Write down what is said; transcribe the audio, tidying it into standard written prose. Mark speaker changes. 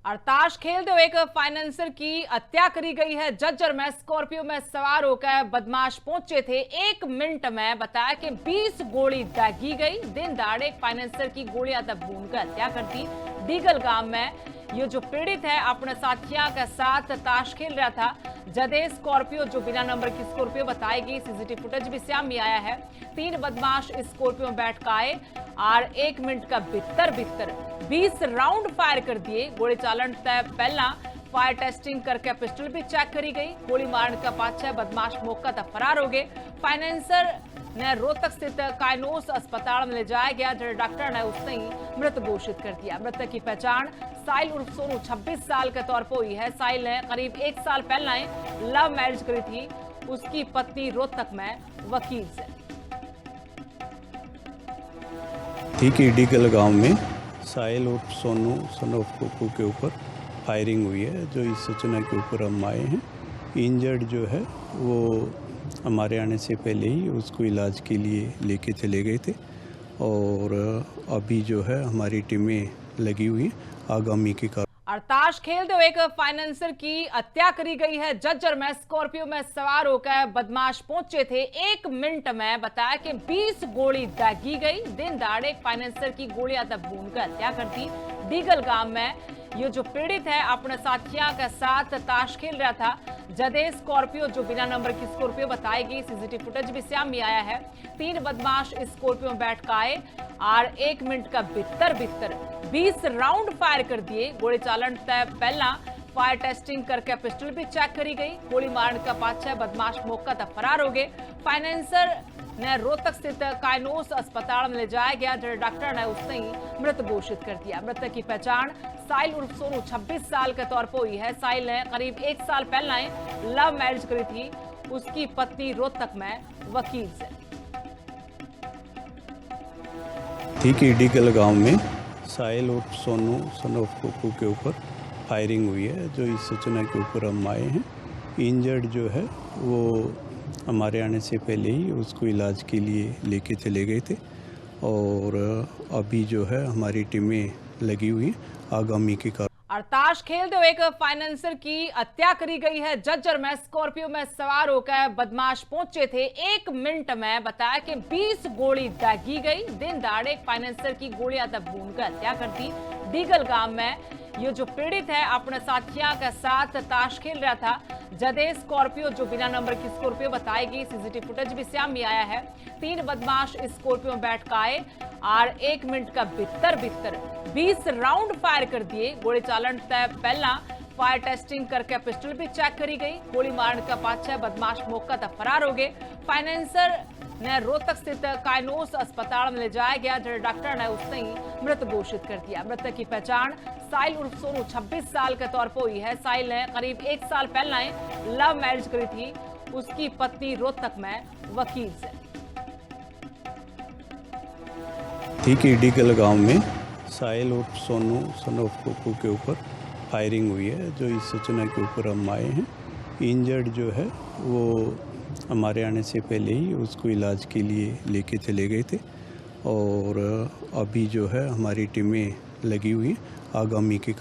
Speaker 1: और ताश खेलते हुए एक फाइनेंसर की हत्या करी गई है। जज्जर में स्कॉर्पियो में सवार होकर बदमाश पहुंचे थे। 1 मिनट में बताया कि 20 गोली दागी गई। दिन दहाड़े एक फाइनेंसर की गोलियां तब भूनकर हत्या कर दी। डीगल गांव में ये जो पीड़ित है अपने साथियों के साथ ताश खेल रहा था। जदे स्कॉर्पियो जो बिना नंबर की स्कॉर्पियो बताएगी, सीसीटीवी फुटेज भी सामने आया है। 3 बदमाश स्कॉर्पियो में बैठ कर आए और 1 मिनट का भीतर 20 राउंड फायर कर दिए। गोली चालन तय पहला फायर टेस्टिंग करके पिस्टल भी चेक करी गई। गोली मारने का पाछे बदमाश मौका तक फरार हो गए। फाइनेंसर ने रोहतक स्थित कायनोस अस्पताल में ले जाया गया, जहां डॉक्टर ने उसे ही मृत घोषित कर दिया। मृतक की पहचान साहिल उर्फ सोनू 26 साल के तौर पर हुई है। साहिल ने करीब 1 साल पहले लव मैरिज करी थी। उसकी पत्नी रोहतक में वकील से।
Speaker 2: ठीक ही डीगल गांव में साहिल उर्फ सोनू सन ऑफ कोकू के ऊपर फायरिंग हुई है, जो इस सूचना के ऊपर हम आए हैं। इंजर्ड जो है वो हमारे आने से पहले ही उसको इलाज के लिए लेके चले गए थे और अभी जो है हमारी टीमें लगी हुई आगामी के
Speaker 1: और ताश खेलते हुए एक फाइनेंसर की हत्या करी गई है। जज्जर में स्कॉर्पियो में सवार होकर बदमाश पहुंचे थे। 1 मिनट में बताया कि 20 गोली दागी गई। दिन दहाड़े एक फाइनेंसर की गोलियां तब भूनकर हत्या कर दी। डीगल गांव में ये जो पीड़ित है अपने साथियों के साथ ताश खेल रहा था। जदे स्कॉर्पियो जो बिना नंबर की स्कॉर्पियो बताएगी, सीसीटीवी फुटेज भी सामने आया है। 3 बदमाश स्कॉर्पियो में बैठ कर आए और 1 मिनट का भीतर 20 राउंड फायर कर दिए। गोली चालन तय पहला फायर टेस्टिंग करके पिस्टल भी चेक करी गई। गोली मारने का पाछे बदमाश मौका तक फरार हो गए। फाइनेंसर ने रोहतक स्थित कायनोस अस्पताल में ले जाया गया, जहां डॉक्टर ने उसे ही मृत घोषित कर दिया। मृतक की पहचान साहिल उर्फ सोनू 26 साल के तौर पर हुई है। साहिल ने करीब 1 साल पहले लव मैरिज करी थी। उसकी पत्नी रोहतक में वकील से।
Speaker 2: ठीक ही डीगल गांव में साहिल उर्फ सोनू सन ऑफ कोकू के ऊपर फायरिंग हुई है, जो इस सूचना के ऊपर हम आए हैं। इंजर्ड जो है वो हमारे आने से पहले ही उसको इलाज के लिए लेके चले गए थे और अभी जो है हमारी टीमें लगी हुई आगामी के
Speaker 1: और ताश खेलते हुए एक फाइनेंसर की हत्या करी गई है। जज्जर में स्कॉर्पियो में सवार होकर बदमाश पहुंचे थे। 1 मिनट में बताया कि 20 गोली दागी गई। दिन दहाड़े एक फाइनेंसर की गोलियां तब भूनकर हत्या कर दी। डीगल गांव में ये जो पीड़ित है अपने साथियों के साथ ताश खेल रहा था। जदे स्कॉर्पियो जो बिना नंबर की स्कॉर्पियो बताएगी, सीसीटीवी फुटेज भी सामने आया है। 3 बदमाश स्कॉर्पियो में बैठ कर आए और 1 मिनट का भीतर 20 राउंड फायर कर दिए। गोली चालन तय पहला फायर टेस्टिंग करके पिस्टल भी चेक करी गई। गोली मारने का पाछे बदमाश मौका तक फरार हो गए। फाइनेंसर ने रोहतक स्थित कायनोस अस्पताल में ले जाया गया, जहां डॉक्टर ने उसे ही मृत घोषित कर दिया। मृतक की पहचान साहिल उर्फ सोनू 26 साल के तौर पर हुई है। साहिल ने करीब 1 साल पहले लव मैरिज करी थी। उसकी पत्नी रोहतक में वकील से।
Speaker 2: ठीक ही डीगल गांव में साहिल उर्फ सोनू सन ऑफ कोकू के ऊपर फायरिंग हुई है, जो इस सूचना के ऊपर हम आए हैं। इंजर्ड जो है वो हमारे आने से पहले ही उसको इलाज के लिए लेके चले गए थे और अभी जो है हमारी टीमें लगी हुई आगामी के